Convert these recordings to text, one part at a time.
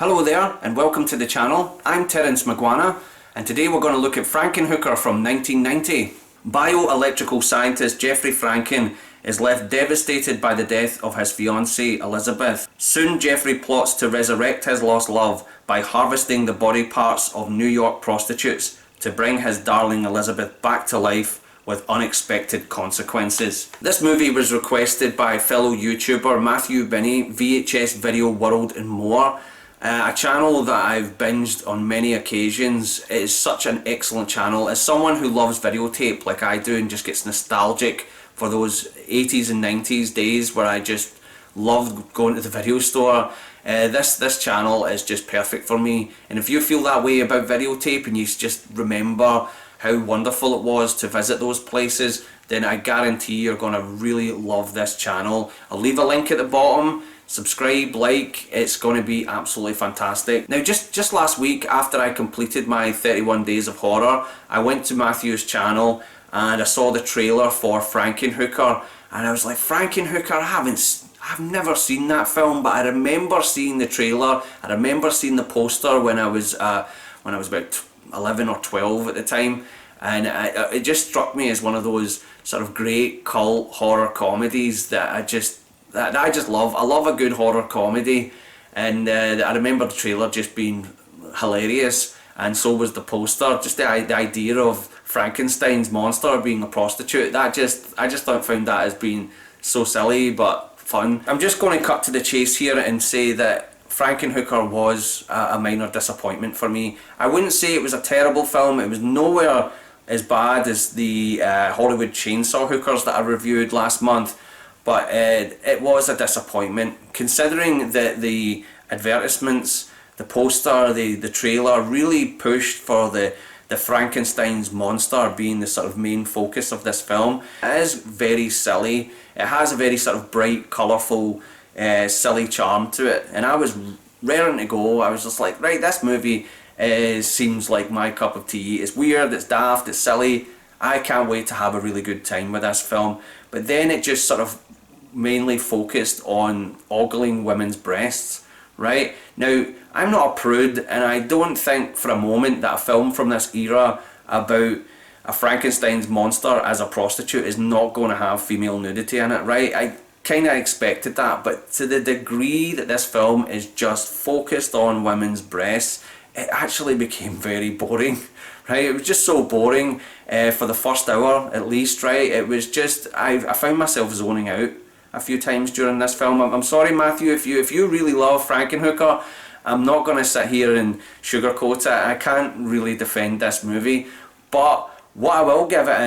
Hello there and welcome to the channel. I'm Terence Maguana and today we're going to look at Frankenhooker from 1990. Bioelectrical scientist Jeffrey Franken is left devastated by the death of his fiancée Elizabeth. Soon Jeffrey plots to resurrect his lost love by harvesting the body parts of New York prostitutes to bring his darling Elizabeth back to life with unexpected consequences. This movie was requested by fellow YouTuber Matthew Binnie Vhs Video World and More. A channel that I've binged on many occasions. It is such an excellent channel. As someone who loves videotape like I do and just gets nostalgic for those 80s and 90s days where I just loved going to the video store, this channel is just perfect for me. And if you feel that way about videotape and you just remember how wonderful it was to visit those places, then I guarantee you're going to really love this channel. I'll leave a link at the bottom. Subscribe, like, it's going to be absolutely fantastic. Now just last week, after I completed my 31 days of horror, I went to Matthew's channel and I saw the trailer for Frankenhooker and I was like, Frankenhooker, I've never seen that film, but I remember seeing the trailer. I remember seeing the poster when I was about 11 or 12 at the time, and it just struck me as one of those sort of great cult horror comedies that I just love. I love a good horror comedy, and I remember the trailer just being hilarious, and so was the poster. Just the idea of Frankenstein's monster being a prostitute, I just found that as being so silly but fun. I'm just going to cut to the chase here and say that Frankenhooker was a minor disappointment for me. I wouldn't say it was a terrible film. It was nowhere as bad as the Hollywood Chainsaw Hookers that I reviewed last month, but it was a disappointment considering that the advertisements, the poster, the trailer really pushed for the Frankenstein's monster being the sort of main focus of this film. It is very silly. It has a very sort of bright, colourful, silly charm to it, and I was raring to go. I was just like, right, this movie seems like my cup of tea. It's weird, it's daft, it's silly. I can't wait to have a really good time with this film. But then it just sort of mainly focused on ogling women's breasts. Right? Now, I'm not a prude, and I don't think for a moment that a film from this era about a Frankenstein's monster as a prostitute is not going to have female nudity in it, right? I kind of expected that, but to the degree that this film is just focused on women's breasts, it actually became very boring, right? It was just so boring for the first hour at least, right? It was just, I found myself zoning out a few times during this film. I'm sorry, Matthew, if you really love Frankenhooker, I'm not going to sit here and sugarcoat it. I can't really defend this movie, but what I will give it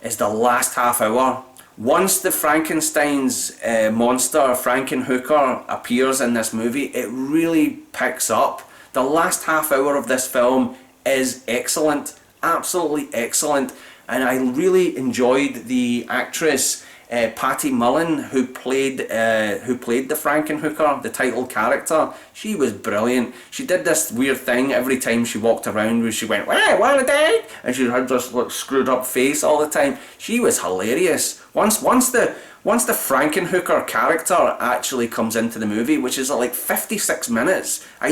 is the last half hour. Once the Frankenstein's monster, Frankenhooker, appears in this movie, it really picks up. The last half hour of this film is excellent, absolutely excellent, and I really enjoyed the actress Patty Mullen who played the Frankenhooker, the title character. She was brilliant. She did this weird thing every time she walked around where she went, "Hey, wanna date?" and she had this like screwed up face all the time. She was hilarious. Once the Frankenhooker character actually comes into the movie, which is like 56 minutes. I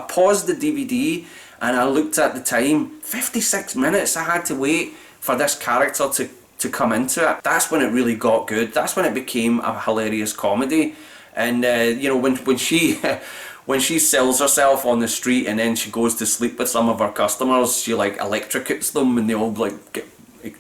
paused the DVD and I looked at the time. 56 minutes I had to wait for this character to come into it. That's when it really got good. That's when it became a hilarious comedy. And you know, when she when she sells herself on the street and then she goes to sleep with some of her customers, she like electrocutes them and they all like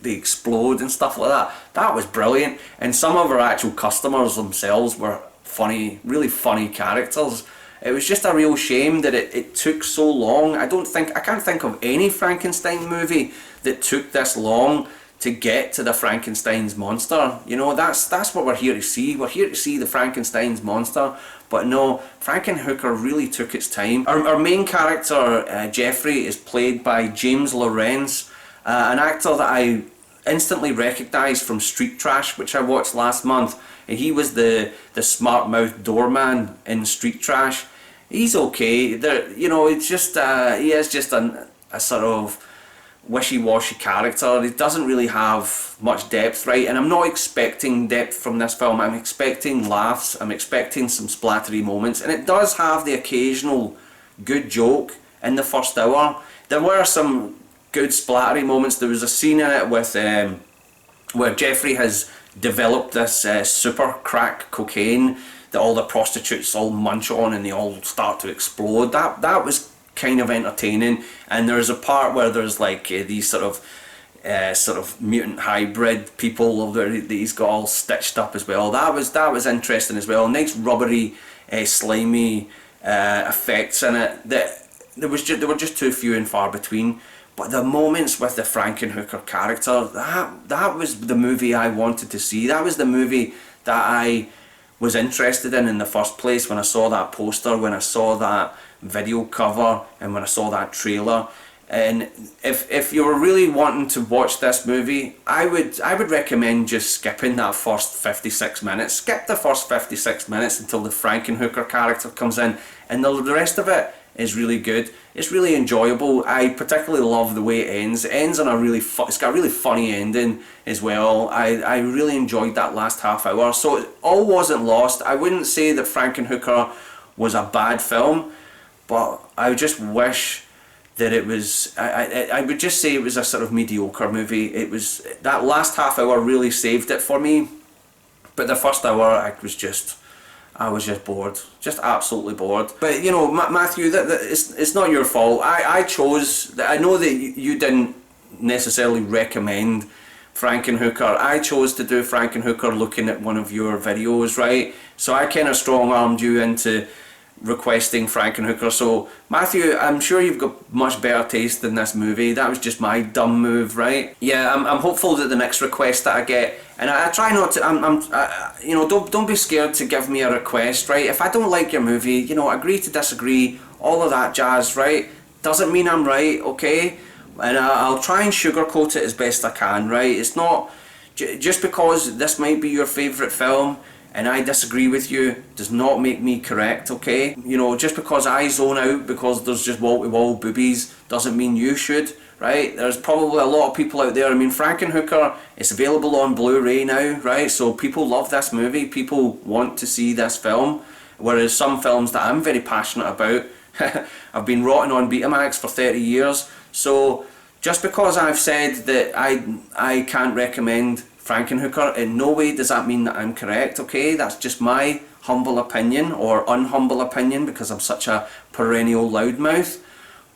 they explode and stuff like that. That was brilliant. And some of her actual customers themselves were funny, really funny characters. It was just a real shame that it took so long. I can't think of any Frankenstein movie that took this long to get to the Frankenstein's monster. You know, that's what we're here to see. We're here to see the Frankenstein's monster. But no, Frankenhooker really took its time. Our main character, Jeffrey, is played by James Lawrence, an actor that I instantly recognised from Street Trash, which I watched last month. And he was the smart-mouthed doorman in Street Trash. He's okay. You know, it's just he is just a sort of wishy-washy character. He doesn't really have much depth, right? And I'm not expecting depth from this film. I'm expecting laughs, I'm expecting some splattery moments, and it does have the occasional good joke in the first hour. There were some good splattery moments. There was a scene in it with where Jeffrey has developed this super crack cocaine that all the prostitutes all munch on and they all start to explode. That was kind of entertaining. And there's a part where there's like these sort of mutant hybrid people that he's got all stitched up as well. That was interesting as well. Nice rubbery, slimy effects in it. They were just too few and far between. But the moments with the Frankenhooker character, that was the movie I wanted to see. That was the movie that I was interested in the first place when I saw that poster, when I saw that video cover, and when I saw that trailer. And if you were really wanting to watch this movie, I would recommend just skipping that first 56 minutes. Skip the first 56 minutes until the Frankenhooker character comes in, and the rest of it is really good. It's really enjoyable. I particularly love the way it ends. It ends on a really it's got a really funny ending as well. I really enjoyed that last half hour. So it all wasn't lost. I wouldn't say that Frankenhooker was a bad film, but I just wish that it was, I would just say it was a sort of mediocre movie. It was, that last half hour really saved it for me, but the first hour I was just bored, just absolutely bored. But you know, Matthew, it's not your fault. I chose, I know that you didn't necessarily recommend Frankenhooker. I chose to do Frankenhooker looking at one of your videos, right? So I kind of strong-armed you into requesting Frankenhooker. So Matthew, I'm sure you've got much better taste than this movie. That was just my dumb move, right? Yeah, I'm hopeful that the next request that I get, and I try not to, you know, don't be scared to give me a request, right? If I don't like your movie, you know, agree to disagree, all of that jazz, right? Doesn't mean I'm right, okay? And I'll try and sugarcoat it as best I can, right? It's not, just because this might be your favourite film and I disagree with you does not make me correct, okay? You know, just because I zone out because there's just wall-to-wall boobies doesn't mean you should, right? There's probably a lot of people out there. I mean, Frankenhooker is available on Blu-ray now, right? So people love this movie, people want to see this film, whereas some films that I'm very passionate about I've been rotting on Betamax for 30 years. So just because I've said that I can't recommend Frankenhooker, in no way does that mean that I'm correct, okay? That's just my humble opinion, or unhumble opinion, because I'm such a perennial loudmouth.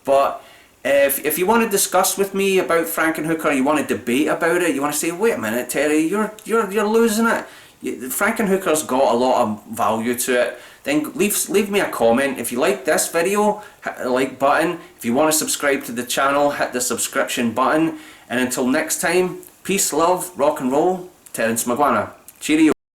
But if you want to discuss with me about Frankenhooker, you want to debate about it, you want to say, wait a minute, Terry, you're losing it. Frankenhooker's got a lot of value to it. Then leave me a comment. If you like this video, hit the like button. If you want to subscribe to the channel, hit the subscription button. And until next time, peace, love, rock and roll, Terence Maguana. Cheerio.